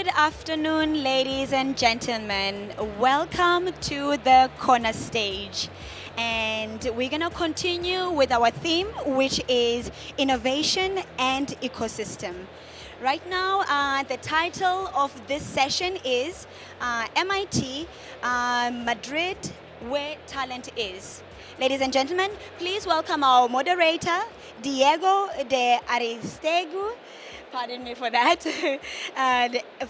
Good afternoon, ladies and gentlemen. Welcome to the corner stage. And we're going to continue with our theme, which is innovation and ecosystem. Right now, the title of this session is MIT Madrid, where talent is. Ladies and gentlemen, please welcome our moderator, Diego de Aristegu. Pardon me for that.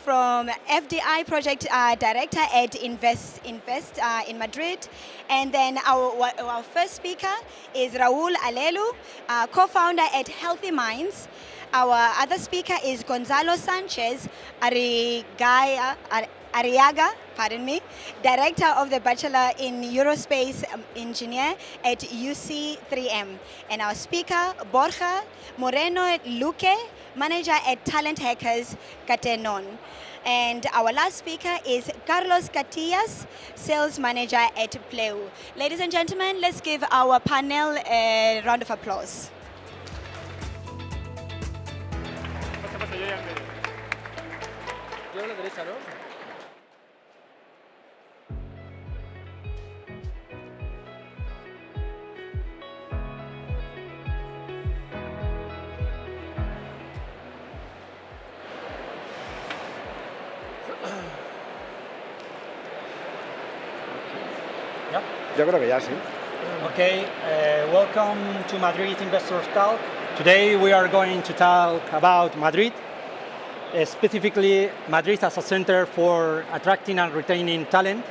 From FDI Project Director at Invest in Madrid. And then our first speaker is Raul Alelu, co-founder at Healthy Minds. Our other speaker is Gonzalo Sanchez Arriaga, Director of the Bachelor in Aerospace Engineer at UC3M. And our speaker, Borja Moreno Luque, Manager at Talent Hackers, Catenon. And our last speaker is Carlos Catillas, Sales Manager at Pleu. Ladies and gentlemen, let's give our panel a round of applause. Yo creo que ya sí. Okay, welcome to Madrid Investors Talk. Today we are going to talk about Madrid, specifically Madrid as a center for attracting and retaining talent.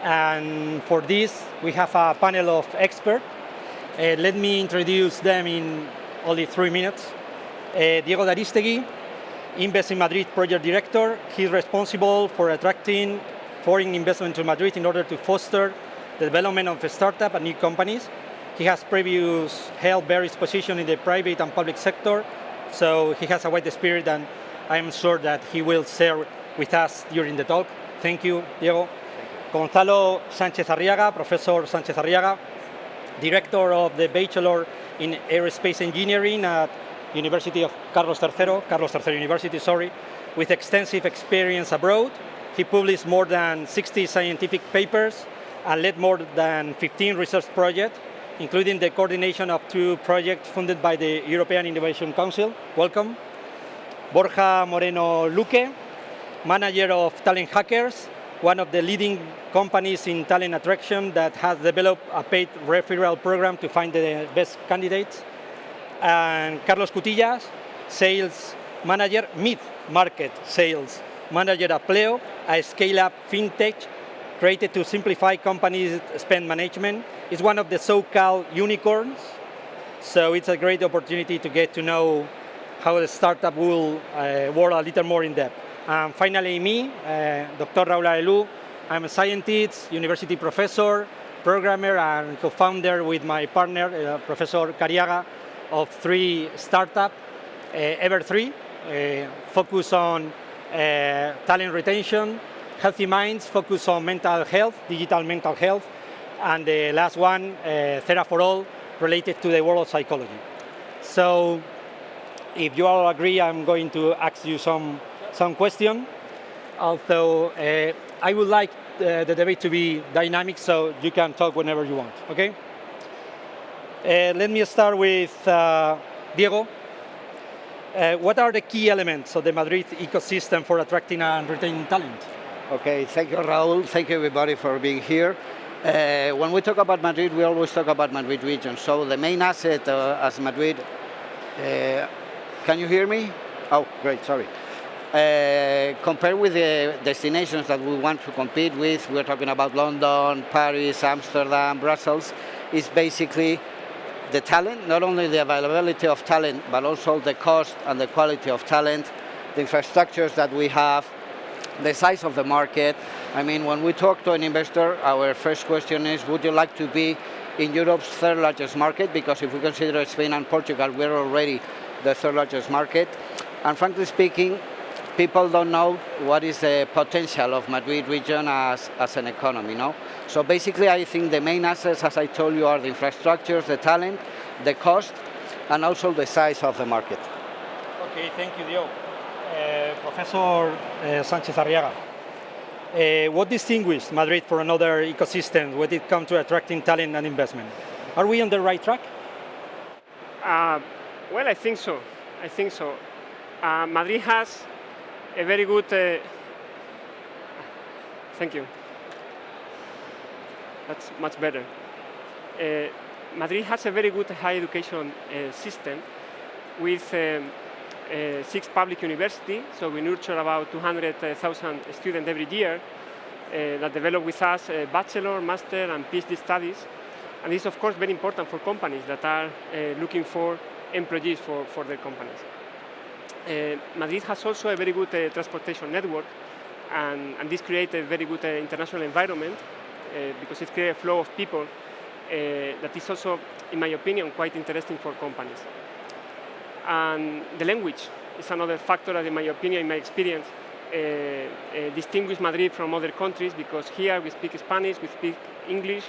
And for this, we have a panel of experts. Let me introduce them in only 3 minutes. Diego de Aristegu, Invest in Madrid Project Director. He's responsible for attracting foreign investment to Madrid in order to foster the development of startups and new companies. He has previously held various positions in the private and public sector, so he has a wide spirit, and I am sure that he will share with us during the talk. Thank you, Diego. Gonzalo Sánchez Arriaga, Professor Sánchez Arriaga, Director of the Bachelor in Aerospace Engineering at University of Carlos III University, with extensive experience abroad. He published more than 60 scientific papers and led more than 15 research projects, including the coordination of 2 projects funded by the European Innovation Council. Welcome. Borja Moreno Luque, Manager of Talent Hackers, one of the leading companies in talent attraction that has developed a paid referral program to find the best candidates. And Carlos Catillas, Sales Manager, Mid-Market Sales Manager at Pleu, a scale-up fintech created to simplify companies' spend management. It's one of the so-called unicorns, so it's a great opportunity to get to know how the startup will work a little more in depth. And finally, me, Dr. Raul Alelu. I'm a scientist, university professor, programmer, and co-founder with my partner, Professor Cariaga, of 3 startups, Ever3, focus on talent retention, Healthy Minds, focus on mental health, digital mental health, and the last one, Thera for All, related to the world of psychology. So, if you all agree, I'm going to ask you some questions. Although I would like the debate to be dynamic, so you can talk whenever you want. Okay? Let me start with Diego. What are the key elements of the Madrid ecosystem for attracting and retaining talent? Okay, thank you, Raul. Thank you, everybody, for being here. When we talk about Madrid, we always talk about Madrid Region. So the main asset as Madrid, can you hear me? Oh, great, sorry. Compared with the destinations that we want to compete with, we're talking about London, Paris, Amsterdam, Brussels, is basically the talent, not only the availability of talent, but also the cost and the quality of talent, the infrastructures that we have, the size of the market. I mean, when we talk to an investor, our first question is, would you like to be in Europe's 3rd largest market? Because if we consider Spain and Portugal, we're already the 3rd largest market. And frankly speaking, people don't know what is the potential of Madrid region as an economy, no? So basically, I think the main assets, as I told you, are the infrastructures, the talent, the cost, and also the size of the market. Okay, thank you, Diego. Professor Sanchez Arriaga, what distinguishes Madrid from another ecosystem when it comes to attracting talent and investment? Are we on the right track? Well, I think so. Madrid has a very good. Thank you. That's much better. Madrid has a very good higher education system with 6 public universities. So we nurture about 200,000 students every year that develop with us bachelor, master, and PhD studies. And this is, of course, very important for companies that are looking for employees for their companies. Madrid has also a very good transportation network, and this creates a very good international environment because it creates a flow of people that is also, in my opinion, quite interesting for companies. And the language is another factor that, in my opinion, in my experience, distinguishes Madrid from other countries, because here we speak Spanish, we speak English,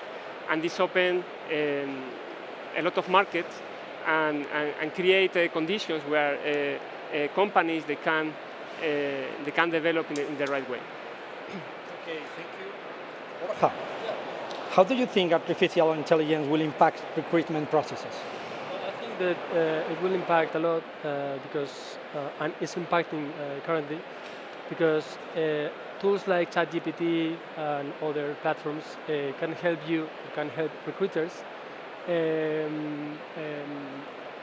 and this opens a lot of markets and create conditions where companies they can develop in the right way. Okay, thank you. Borja, how do you think artificial intelligence will impact recruitment processes? I think that it will impact a lot because, and it's impacting currently, because tools like ChatGPT and other platforms can help recruiters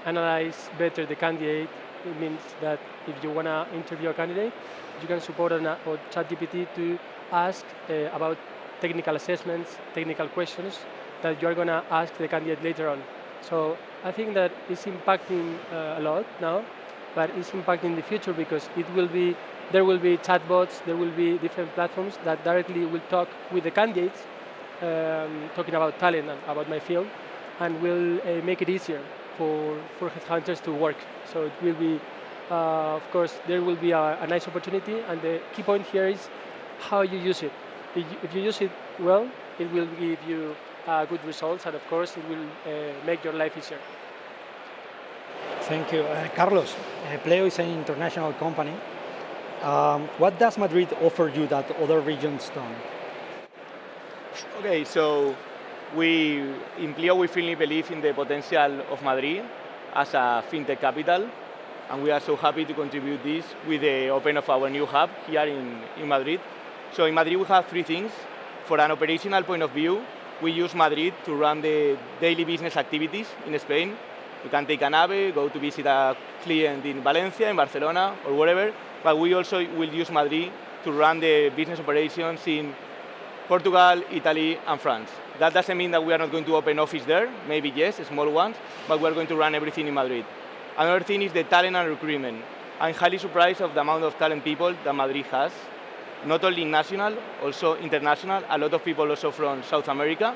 analyze better the candidate. It means that if you want to interview a candidate, you can support ChatGPT to ask about technical assessments, technical questions that you are going to ask the candidate later on. So I think that it's impacting a lot now, but it's impacting in the future because there will be chatbots, there will be different platforms that directly will talk with the candidates, talking about talent and about my field, and will make it easier for headhunters to work. So it will be, of course, there will be a nice opportunity, and the key point here is how you use it. If you use it well, it will give you good results, and of course, it will make your life easier. Thank you. Carlos, Pleo is an international company. What does Madrid offer you that other regions don't? Okay, so in Pleo we firmly believe in the potential of Madrid as a fintech capital, and we are so happy to contribute this with the open of our new hub here in Madrid. So in Madrid we have 3 things. For an operational point of view, we use Madrid to run the daily business activities in Spain. You can take an AVE, go to visit a client in Valencia, in Barcelona, or wherever, but we also will use Madrid to run the business operations in Portugal, Italy, and France. That doesn't mean that we are not going to open office there, maybe yes, small ones, but we're going to run everything in Madrid. Another thing is the talent and recruitment. I'm highly surprised of the amount of talent people that Madrid has, not only national, also international, a lot of people also from South America,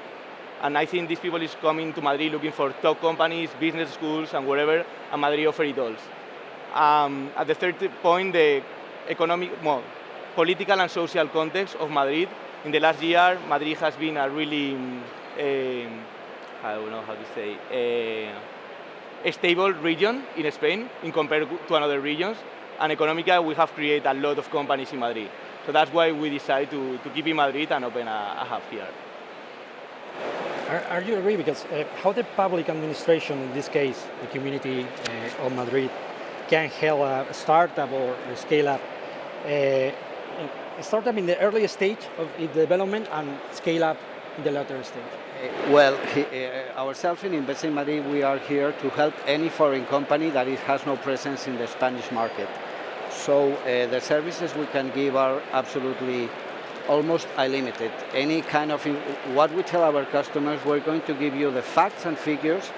and I think these people is coming to Madrid looking for top companies, business schools, and wherever, and Madrid offers it all. At the third point, the political and social context of Madrid. In the last year, Madrid has been a really, I don't know how to say, a stable region in Spain in compared to other regions. And economically, we have created a lot of companies in Madrid. So that's why we decided to keep in Madrid and open a hub here. Are you agree? Because how the public administration, in this case, the community of Madrid, can help a startup or a scale-up? A startup in the early stage of its development and scale up in the later stage? Well, ourselves in Invest in Madrid, we are here to help any foreign company that has no presence in the Spanish market. So the services we can give are absolutely almost unlimited. Any kind of, what we tell our customers, we're going to give you the facts and figures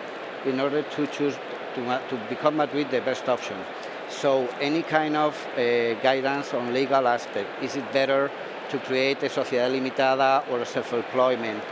in order to choose to become Madrid the best option. So any kind of guidance on legal aspect, is it better to create a sociedad limitada or a self-employment,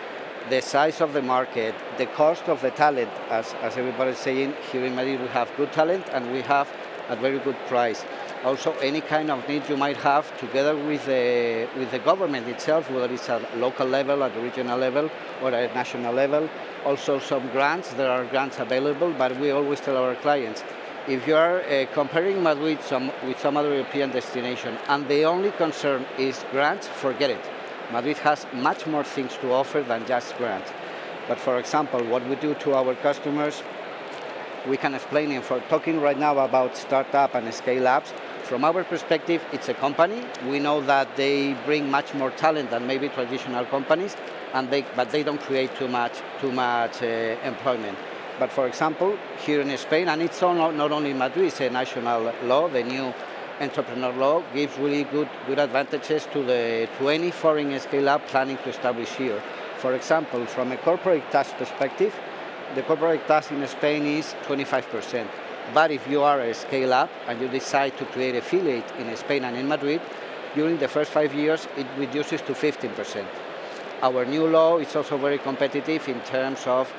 the size of the market, the cost of the talent, as everybody is saying, here in Madrid we have good talent and we have a very good price. Also any kind of need you might have together with the government itself, whether it's at local level, at the regional level or at national level. Also some grants, there are grants available, but we always tell our clients, if you are comparing Madrid with some other European destination and the only concern is grants, forget it. Madrid has much more things to offer than just grants. But for example, what we do to our customers, we can explain it. For talking right now about startup and scale ups, from our perspective, it's a company. We know that they bring much more talent than maybe traditional companies, but they don't create too much employment. But for example, here in Spain, and it's not only Madrid, it's a national law, the new entrepreneur law gives really good advantages to any foreign scale-up planning to establish here. For example, from a corporate tax perspective, the corporate tax in Spain is 25%. But if you are a scale-up and you decide to create affiliate in Spain and in Madrid, during the first 5 years, it reduces to 15%. Our new law is also very competitive in terms of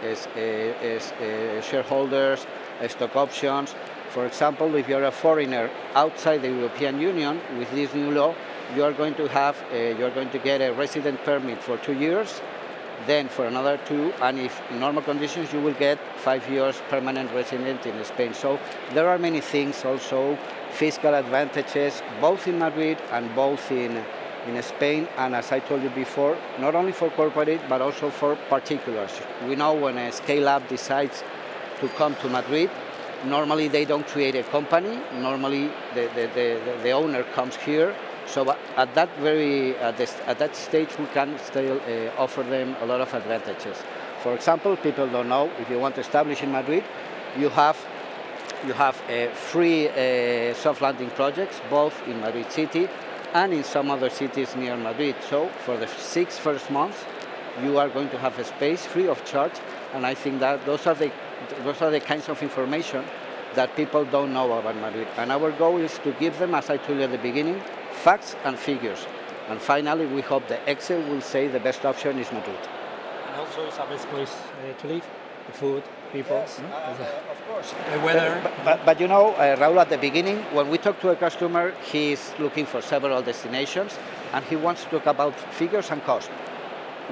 shareholders, stock options. For example, if you're a foreigner outside the European Union, with this new law, you are going to get a resident permit for 2 years, then for another 2, and if in normal conditions, you will get 5 years permanent resident in Spain. So there are many things also, fiscal advantages, both in Madrid and both in Spain, and as I told you before, not only for corporate, but also for particulars. We know when a scale-up decides to come to Madrid, normally they don't create a company, normally the owner comes here. So at that stage, we can still offer them a lot of advantages. For example, people don't know, if you want to establish in Madrid, you have free soft landing projects, both in Madrid city and in some other cities near Madrid. So for the 6 first months, you are going to have a space free of charge, and I think that those are the kinds of information that people don't know about Madrid. And our goal is to give them, as I told you at the beginning, facts and figures. And finally, we hope the Excel will say the best option is Madrid. And also it's a best place to live, the food, people. Yes, of course. The weather. But you know, Raul, at the beginning, when we talk to a customer, he's looking for several destinations, and he wants to talk about figures and cost.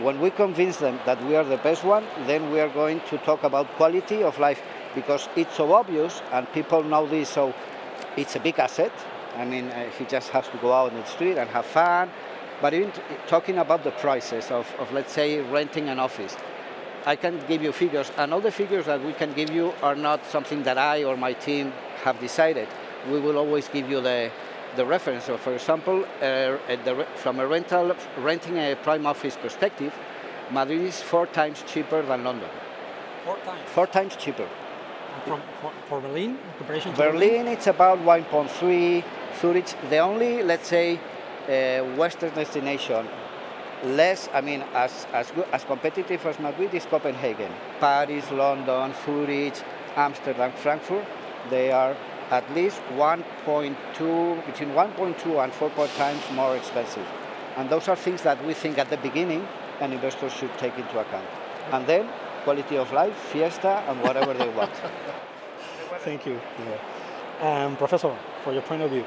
When we convince them that we are the best one, then we are going to talk about quality of life, because it's so obvious and people know this, so it's a big asset. I mean, he just has to go out in the street and have fun. But even talking about the prices of, let's say, renting an office, I can give you figures, and all the figures that we can give you are not something that I or my team have decided. We will always give you the reference. So for example, from a renting a prime office perspective, Madrid is 4 times cheaper than London. 4 times? 4 times cheaper. For Berlin, in comparison to Berlin, it's about 1.3. Zurich, the only, let's say, Western destination less, I mean, as competitive as Madrid is Copenhagen. Paris, London, Zurich, Amsterdam, Frankfurt, they are at least between 1.2 and 4 times more expensive. And those are things that we think at the beginning an investor should take into account. And then quality of life, fiesta, and whatever they want. Thank you. Yeah. Professor, for your point of view,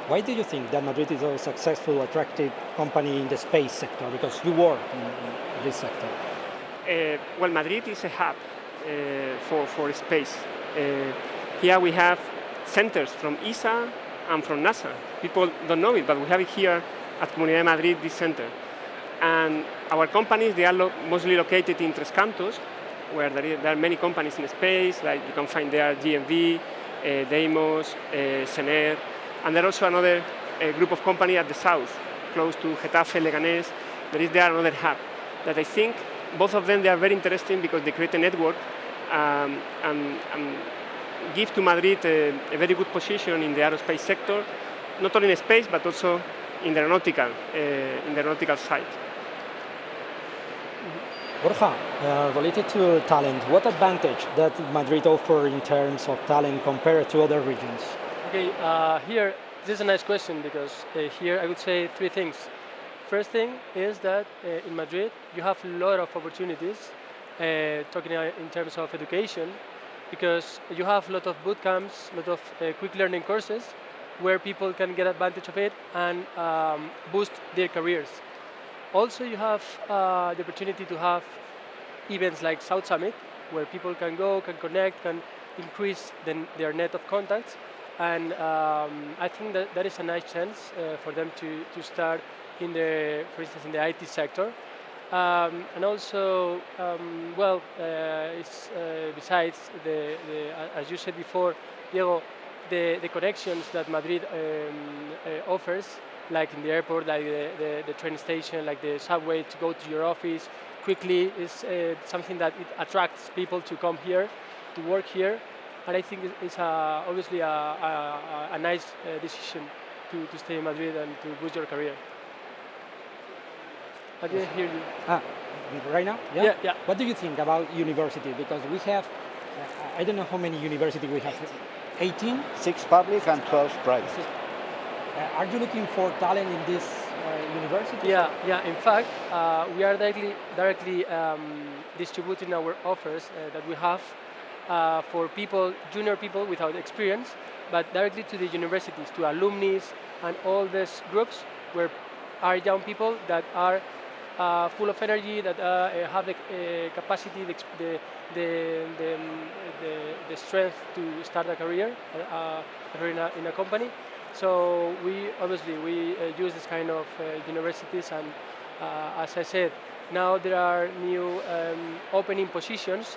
why do you think that Madrid is a successful, attractive company in the space sector? Because you work in this sector. Well, Madrid is a hub for space. Here we have centers from ESA and from NASA. People don't know it, but we have it here at Comunidad de Madrid, this center. And our companies, they are mostly located in Tres Cantos, where there are many companies in space, like you can find there GMV, Deimos, Sener, and there are also another group of companies at the south, close to Getafe, Leganés. There is another hub that I think both of them, they are very interesting because they create a network and give to Madrid a very good position in the aerospace sector, not only in space, but also in the aeronautical side. Borja, related to talent, what advantage does Madrid offer in terms of talent compared to other regions? Okay, here, this is a nice question because here I would say 3 things. First thing is that in Madrid you have a lot of opportunities, talking in terms of education, because you have a lot of boot camps, a lot of quick learning courses where people can get advantage of it and boost their careers. Also, you have the opportunity to have events like South Summit, where people can go, can connect, can increase their net of contacts. And I think that that is a nice chance for them to start for instance, in the IT sector. And also, besides as you said before, Diego, the connections that Madrid offers, like in the airport, like the train station, like the subway to go to your office quickly, is something that it attracts people to come here, to work here. And I think it's obviously a nice decision to stay in Madrid and to boost your career. I didn't hear you. Right now? Yeah, yeah. What do you think about university? Because we have, I don't know how many universities we have. 18? 6 public and 12 private. Are you looking for talent in this university? Yeah. In fact, we are directly distributing our offers that we have for people, junior people without experience, but directly to the universities, to alumni and all these groups where are young people that are full of energy, that have the capacity, the strength to start a career in a company. So we use this kind of universities, and as I said, now there are new opening positions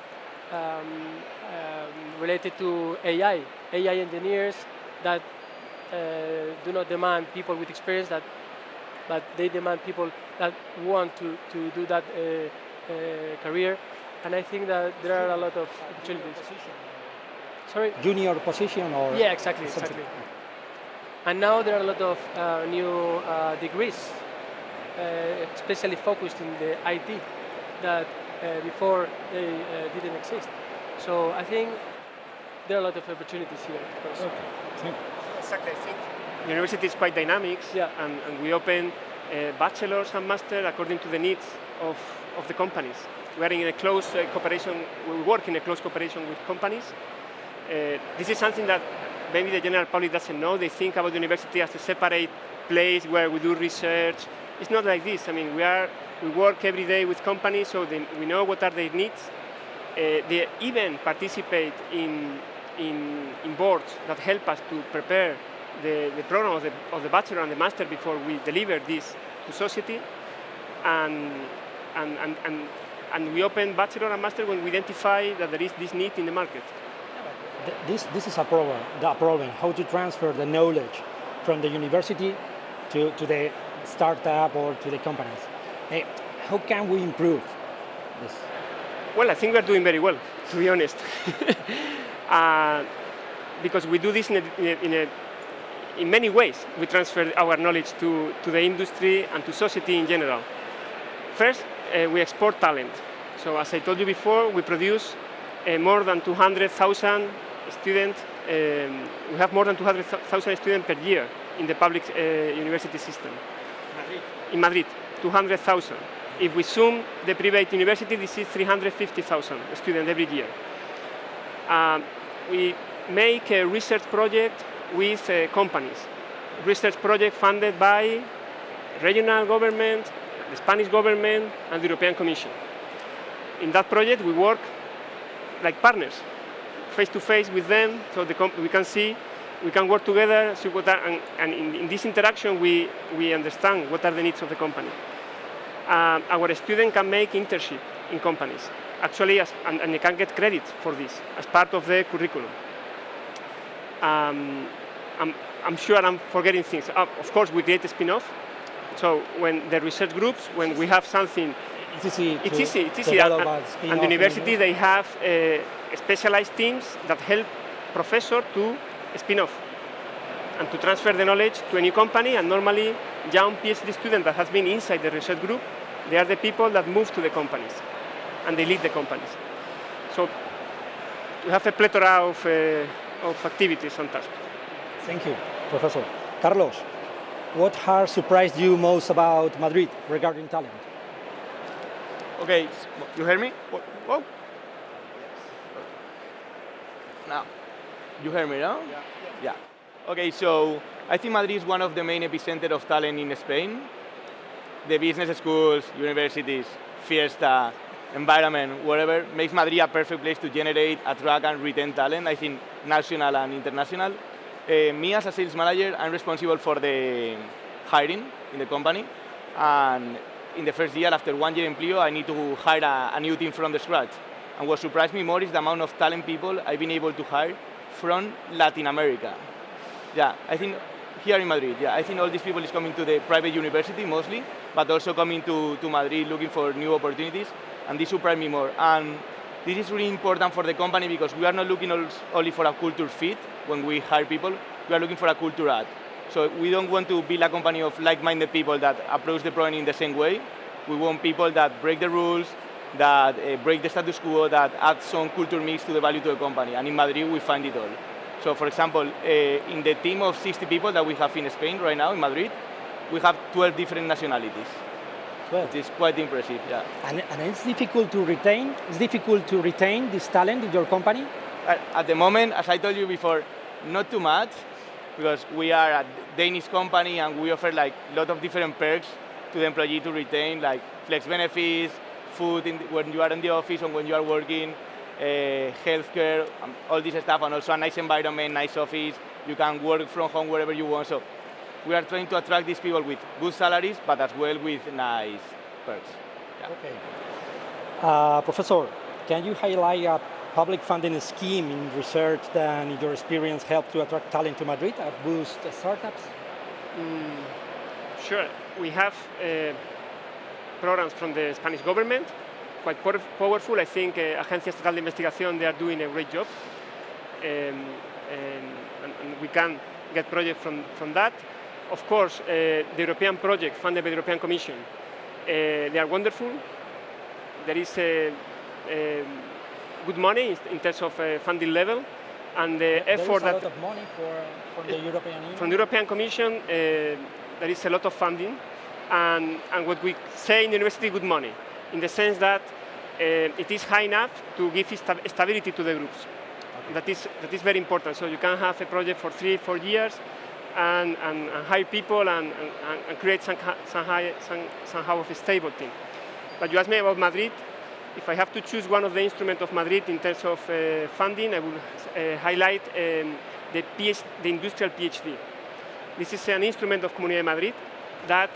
related to AI engineers that do not demand people with experience, but they demand people that want to do that career. And I think that there are a lot of opportunities. Sorry? Junior position or? Yeah, exactly. And now there are a lot of new degrees, especially focused in the IT, that before they didn't exist. So I think there are a lot of opportunities here, of course. Okay. Thank you. Exactly, I think university is quite dynamic, and we open bachelor's and master according to the needs of the companies. We are in a close cooperation. We work in a close cooperation with companies. This is something that maybe the general public doesn't know. They think about the university as a separate place where we do research. It's not like this. I mean, we work every day with companies, so we know what are their needs. They even participate in boards that help us to prepare the program of the bachelor and the master before we deliver this to society. And we open bachelor and master when we identify that there is this need in the market. This is a problem, how to transfer the knowledge from the university to the startup or to the companies. How can we improve this? Well, I think we're doing very well, to be honest. Because we do this in many ways. We transfer our knowledge to the industry and to society in general. First, we export talent. So as I told you before, we produce more than 200,000 students. We have more than 200,000 students per year in the public university system. In Madrid, 200,000. If we sum the private university, this is 350,000 students every year. We make a research project with companies. Research project funded by regional government, the Spanish government, and the European Commission. In that project, we work like partners, face to face with them, so we can see, we can work together, see what are, and in this interaction, we understand what are the needs of the company. Our students can make internship in companies, actually, and they can get credit for this as part of the curriculum. I'm sure I'm forgetting things. Of course, we create a spin-off. So when the research groups, when we have something, it's easy. And the university, they have specialized teams that help professors to spin off and to transfer the knowledge to a new company. And normally, young PhD student that has been inside the research group, they are the people that move to the companies and they lead the companies. So we have a plethora of activities and tasks. Thank you, Professor. Carlos, what has surprised you most about Madrid regarding talent? Okay, you hear me? Whoa. Now, you hear me now? Yeah. Okay, so I think Madrid is one of the main epicenters of talent in Spain. The business schools, universities, Fiesta, environment, whatever, makes Madrid a perfect place to generate, attract, and retain talent, I think, national and international. Me as a sales manager, I'm responsible for the hiring in the company. And in the first year, after 1 year in Plio, I need to hire a new team from the scratch. And what surprised me more is the amount of talent people I've been able to hire from Latin America. Yeah, I think here in Madrid, yeah, I think all these people is coming to the private university mostly, but also coming to Madrid looking for new opportunities, and this surprised me more. And this is really important for the company because we are not looking only for a culture fit when we hire people, we are looking for a culture add. So we don't want to build a company of like-minded people that approach the problem in the same way. We want people that break the rules, that break the status quo, that add some culture mix to the value to the company. And in Madrid, we find it all. So for example, in the team of 60 people that we have in Spain right now, in Madrid, we have 12 different nationalities. 12. It is quite impressive, yeah. And it's difficult to retain. It's difficult to retain this talent in your company. At the moment, as I told you before, not too much, because we are a Danish company and we offer like a lot of different perks to the employee to retain, like flex benefits, food when you are in the office or when you are working, healthcare, all this stuff, and also a nice environment, nice office. You can work from home wherever you want. So we are trying to attract these people with good salaries, but as well with nice perks. Yeah. Okay. Professor, can you highlight a public funding scheme in research that, in your experience, helped to attract talent to Madrid and boost startups? Sure. We have programs from the Spanish government, quite powerful. I think Agencia Estatal de Investigación, they are doing a great job. And we can get projects from that. Of course, the European project funded by the European Commission, they are wonderful. There is good money in terms of funding level, and the effort that... There is a lot of money from the European Union? From the European Commission, there is a lot of funding, and what we say in the university, good money, in the sense that it is high enough to give stability to the groups. Okay. That is very important. So you can have a project for 3-4 years, and hire people and create somehow of a stable team. But you asked me about Madrid. If I have to choose one of the instruments of Madrid in terms of funding, I will highlight the industrial PhD. This is an instrument of Comunidad de Madrid that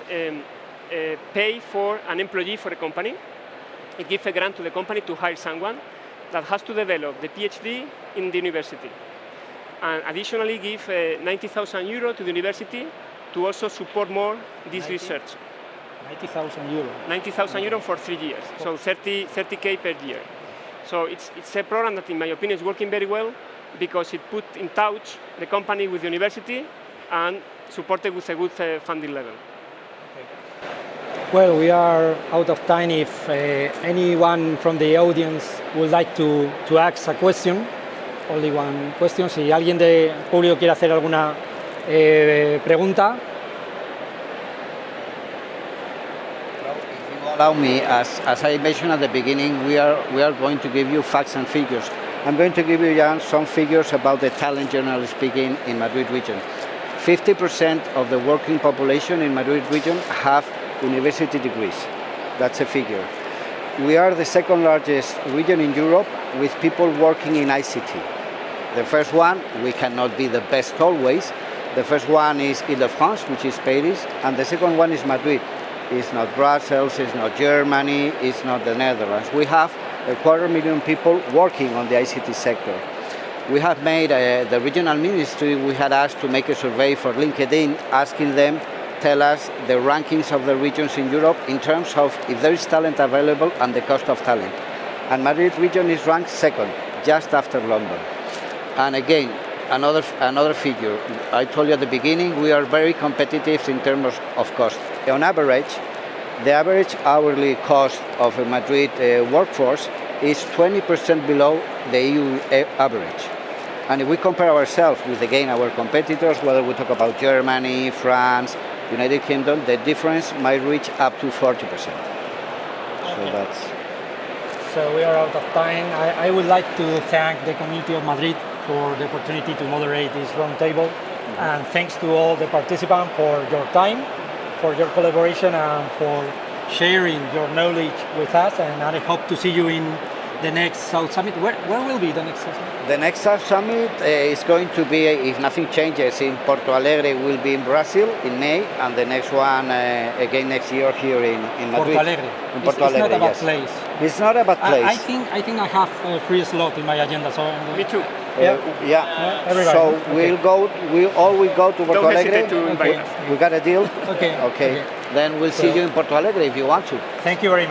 pay for an employee for a company. It gives a grant to the company to hire someone that has to develop the PhD in the university. And additionally give 90,000 euro to the university to also support more this research. 90,000 euro. 90,000 euro for 3 years, so 30K per year. So it's a program that, in my opinion, is working very well because it put in touch the company with the university and supported with a good funding level. Okay. Well, we are out of time. If anyone from the audience would like to ask a question, only one question. Si alguien del público quiere hacer alguna pregunta. Allow me, as I mentioned at the beginning, we are going to give you facts and figures. I'm going to give you, Jan, some figures about the talent, generally speaking, in Madrid Region. 50% of the working population in Madrid Region have university degrees. That's a figure. We are the second largest region in Europe with people working in ICT. The first one, we cannot be the best always. The first one is Ile-de-France, which is Paris, and the second one is Madrid. It's not Brussels, it's not Germany, it's not the Netherlands. We have 250,000 people working on the ICT sector. We have made, the regional ministry, we had asked to make a survey for LinkedIn, asking them, tell us the rankings of the regions in Europe in terms of if there is talent available and the cost of talent. And Madrid region is ranked second, just after London. And again, another figure. I told you at the beginning, we are very competitive in terms of cost. On average, the average hourly cost of a Madrid workforce is 20% below the EU average. And if we compare ourselves with, again, our competitors, whether we talk about Germany, France, United Kingdom, the difference might reach up to 40%. Okay. So we are out of time. I would like to thank the community of Madrid for the opportunity to moderate this roundtable. And thanks to all the participants for your time, for your collaboration, and for sharing your knowledge with us, and I hope to see you in the next South Summit. Where will be the next South Summit? The next South Summit is going to be, if nothing changes, in Porto Alegre. Will be in Brazil in May, and the next one again next year here in Madrid. Porto Alegre. In Porto It's Alegre, not about yes. place. It's not about place. I think I have a free slot in my agenda. So Me too. Yeah. everybody. So Okay. we'll go to Porto Don't Alegre. hesitate to invite Okay. us. We got a deal. Okay. Okay. Then we'll see So- you in Porto Alegre if you want to. Thank you very much.